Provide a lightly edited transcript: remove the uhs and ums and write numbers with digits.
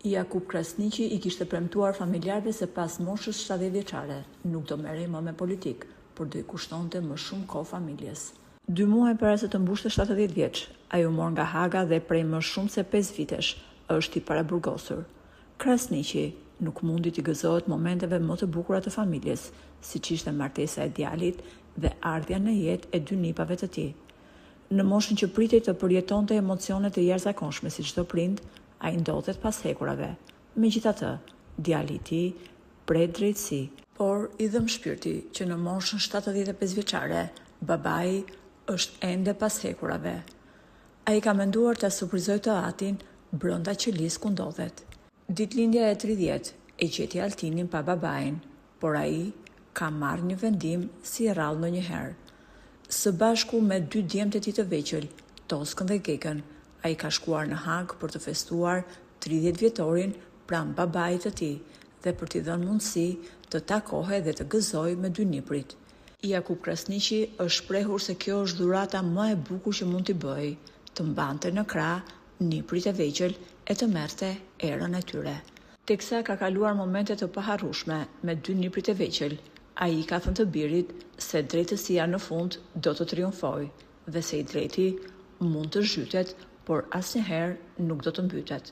Jakub Krasniqi i kishte premtuar familjarëve se pas moshës 70 vjeçare nuk do merrej më me politikë, por do i kushtonte më shumë kohë familjes. 2 muaj para se të mbushte 70 vjeç, ai u mor nga Haga dhe prej më shumë se 5 vitesh është i paraburgosur. Krasniqi nuk mundi t'i gëzohet momenteve më të bukura të familjes, siç ishte martesa e djalit dhe ardhja në jetë e 2 nipave të tij. Në moshën që pritej të përjetonte emocionet e jashtëzakonshme si çdo prind, ai ndodhet pas hekurave. Megjithatë, djali i tij pret drejtësi, por i dhëm shpirti që në moshën 75 vjeçare, babai është ende pas hekurave. Ai ka menduar ta surprizojë të atin brenda qelisë ku ndodhet. Ditëlindja e 30 e gjeti Altinin pa babain, por ai ka marrë një vendim si rrallë ndonjëherë. Së bashku me 2 djemtë e tij të vegjël, Toskën dhe Gekën, ai ka shkuar në Hag për të festuar 30 vjetorin pranë babait të tij dhe për t'i dhënë mundësi të takohej dhe të gëzojë me 2 niprit. Jakub Krasniqi është shprehur se kjo është dhurata më e bukur që mund t'i bëjë, të mbante në krah niprit e vegjël e të merrte erën e tyre. Teksa ka kaluar momente të paharrueshme me 2 niprit e vegjël, ai ka thënë të birit se drejtësia në fund do të triumfojë dhe se i drejti mund të zhytet, por asnjëherë nuk do të mbytet.